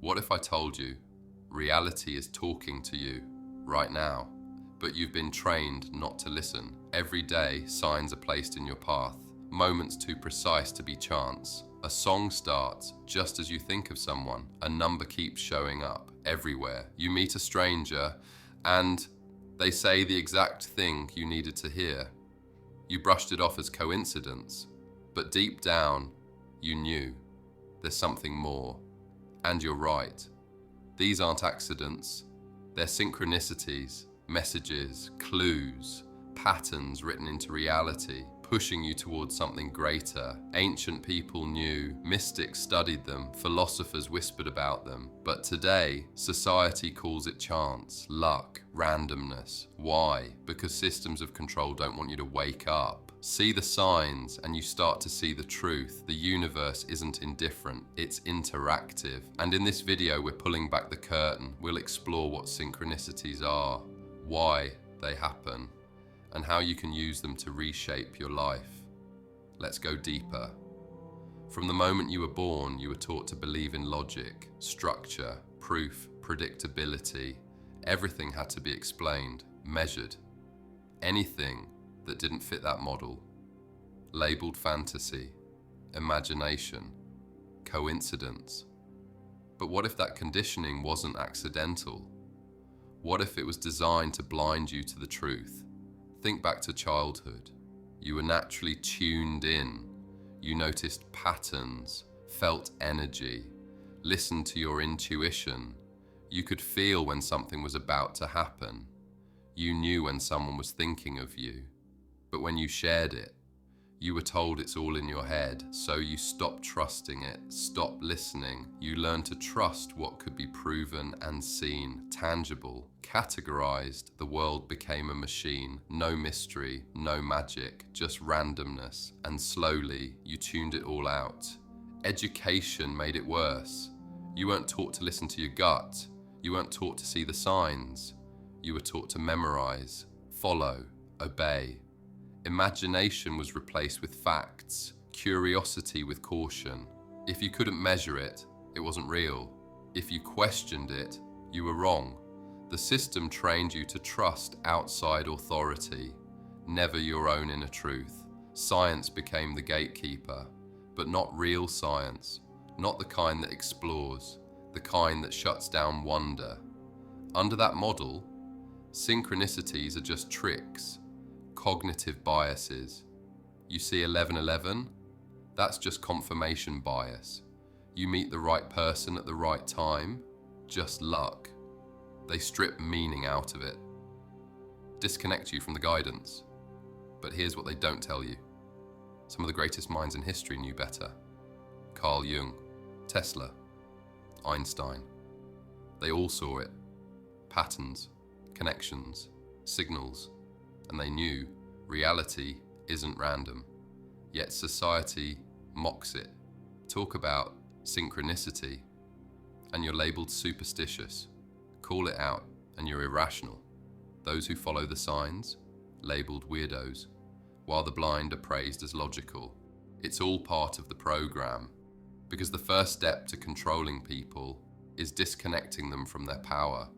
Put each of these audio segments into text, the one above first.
What if I told you reality is talking to you right now, but you've been trained not to listen? Every day, signs are placed in your path, moments too precise to be chance. A song starts just as you think of someone. A number keeps showing up everywhere. You meet a stranger and they say the exact thing you needed to hear. You brushed it off as coincidence, but deep down, you knew there's something more. And you're right. These aren't accidents. They're synchronicities, messages, clues, patterns written into reality, pushing you towards something greater. Ancient people knew, mystics studied them, philosophers whispered about them. But today, society calls it chance, luck, randomness. Why? Because systems of control don't want you to wake up. See the signs and you start to see the truth. The universe isn't indifferent, it's interactive. And in this video, we're pulling back the curtain. We'll explore what synchronicities are, why they happen, and how you can use them to reshape your life. Let's go deeper. From the moment you were born, you were taught to believe in logic, structure, proof, predictability. Everything had to be explained, measured. Anything that didn't fit that model, labeled fantasy, imagination, coincidence. But what if that conditioning wasn't accidental? What if it was designed to blind you to the truth? Think back to childhood. You were naturally tuned in. You noticed patterns, felt energy, listened to your intuition. You could feel when something was about to happen. You knew when someone was thinking of you. But when you shared it, you were told it's all in your head, so you stopped trusting it, stopped listening. You learned to trust what could be proven and seen, tangible, categorized. The world became a machine. No mystery, no magic, just randomness. And slowly, you tuned it all out. Education made it worse. You weren't taught to listen to your gut. You weren't taught to see the signs. You were taught to memorize, follow, obey. Imagination was replaced with facts, curiosity with caution. If you couldn't measure it, it wasn't real. If you questioned it, you were wrong. The system trained you to trust outside authority, never your own inner truth. Science became the gatekeeper, but not real science, not the kind that explores, the kind that shuts down wonder. Under that model, synchronicities are just tricks, cognitive biases. You see 1111? That's just confirmation bias. You meet the right person at the right time, just luck. They strip meaning out of it, disconnect you from the guidance. But here's what they don't tell you. Some of the greatest minds in history knew better. Carl Jung, Tesla, Einstein. They all saw it. Patterns, connections, signals. And they knew reality isn't random, yet society mocks it. Talk about synchronicity, and you're labeled superstitious. Call it out, and you're irrational. Those who follow the signs, labeled weirdos, while the blind are praised as logical. It's all part of the program, because the first step to controlling people is disconnecting them from their power.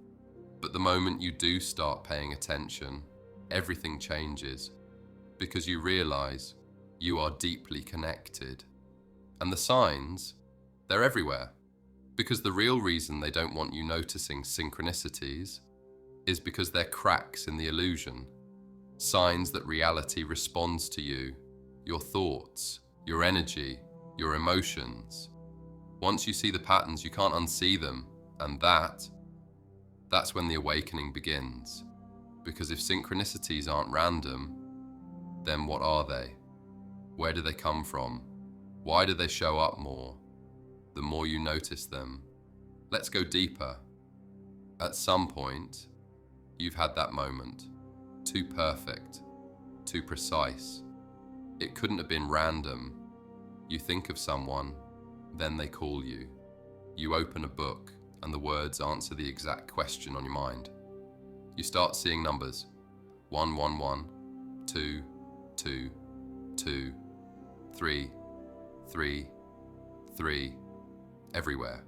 But the moment you do start paying attention, everything changes, because you realize you are deeply connected. And the signs, they're everywhere, because the real reason they don't want you noticing synchronicities is because they're cracks in the illusion, signs that reality responds to you, your thoughts, your energy, your emotions. Once you see the patterns, you can't unsee them, and that's when the awakening begins. Because if synchronicities aren't random, then what are they? Where do they come from? Why do they show up more? The more you notice them. Let's go deeper. At some point, you've had that moment. Too perfect, too precise. It couldn't have been random. You think of someone, then they call you. You open a book, and the words answer the exact question on your mind. You start seeing numbers. 111, 2, 2, 2, 3, 3, 3, everywhere.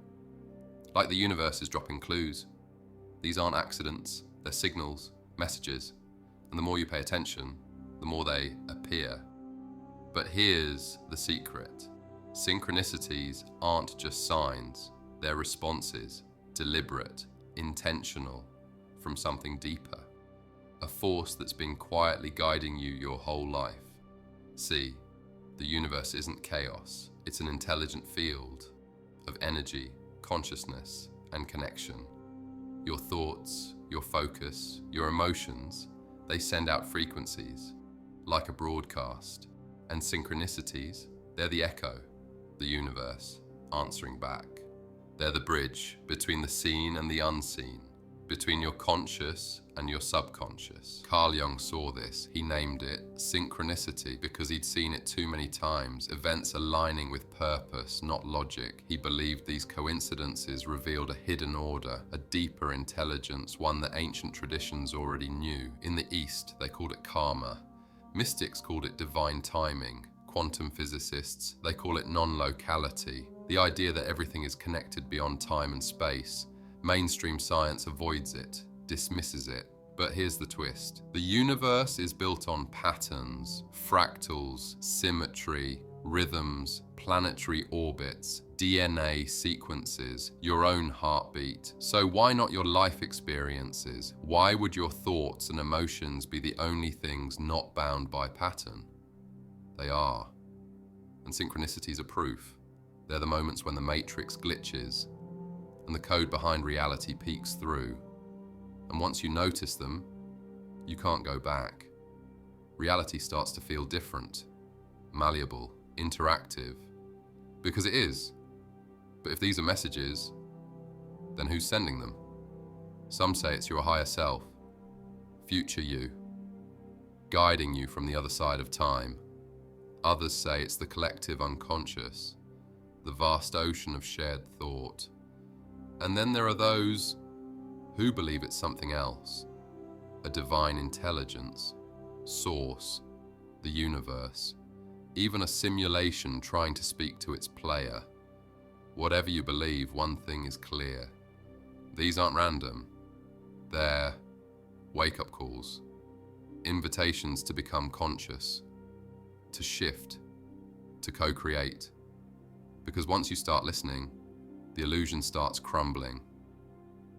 Like the universe is dropping clues. These aren't accidents, they're signals, messages, and the more you pay attention, the more they appear. But here's the secret. Synchronicities aren't just signs, they're responses, deliberate, intentional, from something deeper. A force that's been quietly guiding you your whole life. See, the universe isn't chaos, it's an intelligent field of energy, consciousness, and connection. Your thoughts, your focus, your emotions, they send out frequencies, like a broadcast. And synchronicities, they're the echo, the universe, answering back. They're the bridge between the seen and the unseen, between your conscious and your subconscious. Carl Jung saw this. He named it synchronicity because he'd seen it too many times, events aligning with purpose, not logic. He believed these coincidences revealed a hidden order, a deeper intelligence, one that ancient traditions already knew. In the East, they called it karma. Mystics called it divine timing. Quantum physicists, they call it non-locality, the idea that everything is connected beyond time and space. Mainstream science avoids it, dismisses it. But here's the twist. The universe is built on patterns, fractals, symmetry, rhythms, planetary orbits, DNA sequences, your own heartbeat. So why not your life experiences? Why would your thoughts and emotions be the only things not bound by pattern? They are. And synchronicities are proof. They're the moments when the matrix glitches and the code behind reality peeks through. And once you notice them, you can't go back. Reality starts to feel different, malleable, interactive, because it is. But if these are messages, then who's sending them? Some say it's your higher self, future you, guiding you from the other side of time. Others say it's the collective unconscious, the vast ocean of shared thought. And then there are those who believe it's something else, a divine intelligence, source, the universe, even a simulation trying to speak to its player. Whatever you believe, one thing is clear. These aren't random. They're wake-up calls, invitations to become conscious, to shift, to co-create. Because once you start listening, the illusion starts crumbling.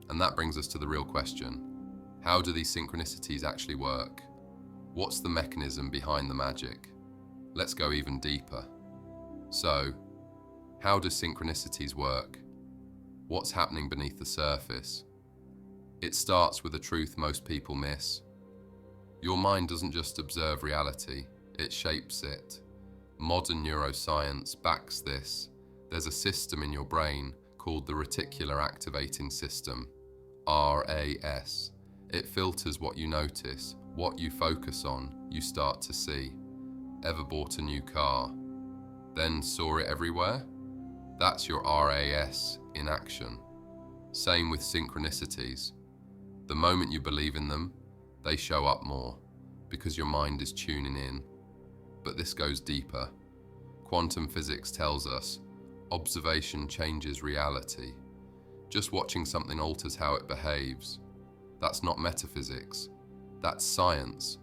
And that brings us to the real question. How do these synchronicities actually work? What's the mechanism behind the magic? Let's go even deeper. So, how do synchronicities work? What's happening beneath the surface? It starts with a truth most people miss. Your mind doesn't just observe reality, it shapes it. Modern neuroscience backs this. There's a system in your brain called the reticular activating system, RAS. It filters what you notice, what you focus on, you start to see. Ever bought a new car, then saw it everywhere? That's your RAS in action. Same with synchronicities. The moment you believe in them, they show up more because your mind is tuning in. But this goes deeper. Quantum physics tells us observation changes reality. Just watching something alters how it behaves. That's not metaphysics. That's science.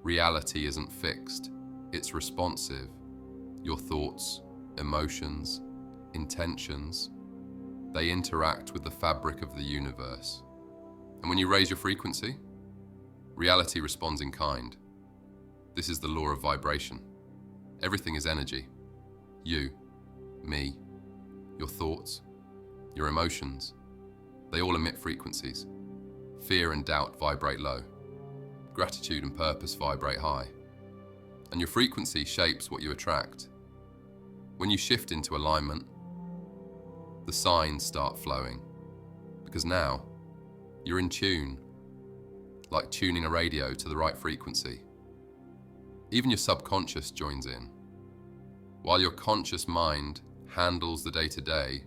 Reality isn't fixed. It's responsive. Your thoughts, emotions, intentions, they interact with the fabric of the universe. And when you raise your frequency, reality responds in kind. This is the law of vibration. Everything is energy. You, me, your thoughts, your emotions, they all emit frequencies. Fear and doubt vibrate low. Gratitude and purpose vibrate high. And your frequency shapes what you attract. When you shift into alignment, the signs start flowing. Because now, you're in tune, like tuning a radio to the right frequency. Even your subconscious joins in. While your conscious mind handles the day-to-day,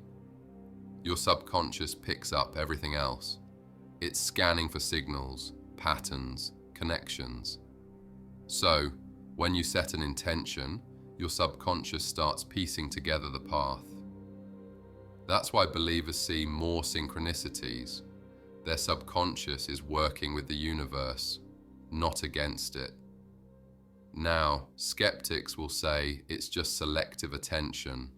your subconscious picks up everything else. It's scanning for signals, patterns, connections. So, when you set an intention, your subconscious starts piecing together the path. That's why believers see more synchronicities. Their subconscious is working with the universe, not against it. Now, skeptics will say it's just selective attention,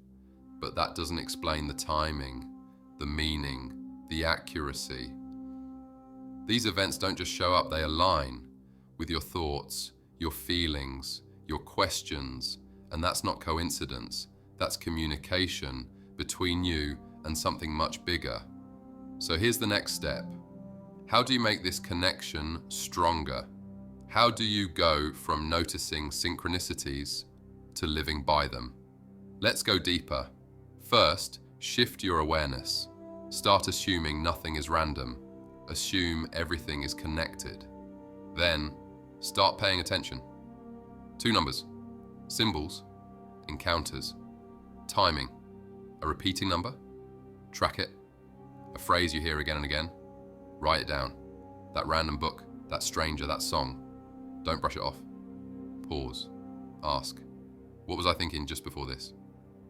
but that doesn't explain the timing, the meaning, the accuracy. These events don't just show up, they align with your thoughts, your feelings, your questions, and that's not coincidence, that's communication between you and something much bigger. So here's the next step. How do you make this connection stronger? How do you go from noticing synchronicities to living by them? Let's go deeper. First, shift your awareness. Start assuming nothing is random. Assume everything is connected. Then, start paying attention. 2 numbers, symbols, encounters, timing, a repeating number, track it, a phrase you hear again and again, write it down. That random book, that stranger, that song. Don't brush it off. Pause. Ask, what was I thinking just before this?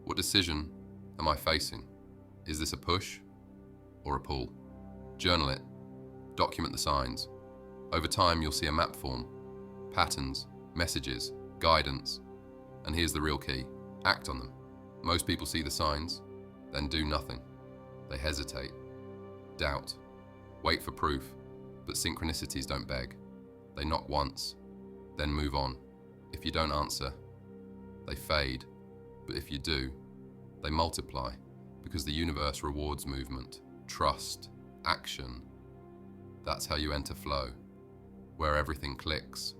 What decision am I facing? Is this a push or a pull? Journal it. Document the signs. Over time, you'll see a map form, patterns, messages, guidance. And here's the real key. Act on them. Most people see the signs, then do nothing. They hesitate, doubt, wait for proof, but synchronicities don't beg. They knock once, then move on. If you don't answer, they fade, but if you do, they multiply, because the universe rewards movement, trust, action. That's how you enter flow, where everything clicks,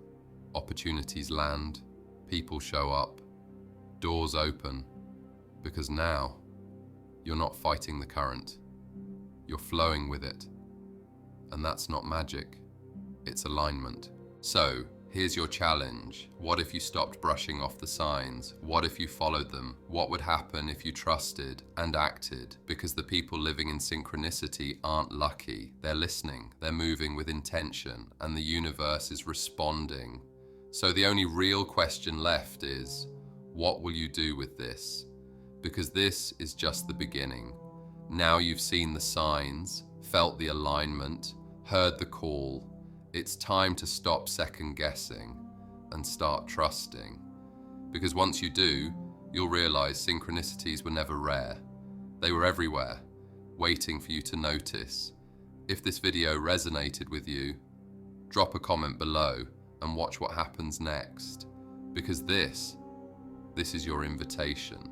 opportunities land, people show up, doors open, because now you're not fighting the current, you're flowing with it. And that's not magic, it's alignment. So, here's your challenge. What if you stopped brushing off the signs? What if you followed them? What would happen if you trusted and acted? Because the people living in synchronicity aren't lucky. They're listening, they're moving with intention, and the universe is responding. So the only real question left is, what will you do with this? Because this is just the beginning. Now you've seen the signs, felt the alignment, heard the call. It's time to stop second guessing and start trusting. Because once you do, you'll realize synchronicities were never rare. They were everywhere, waiting for you to notice. If this video resonated with you, drop a comment below and watch what happens next. Because this is your invitation.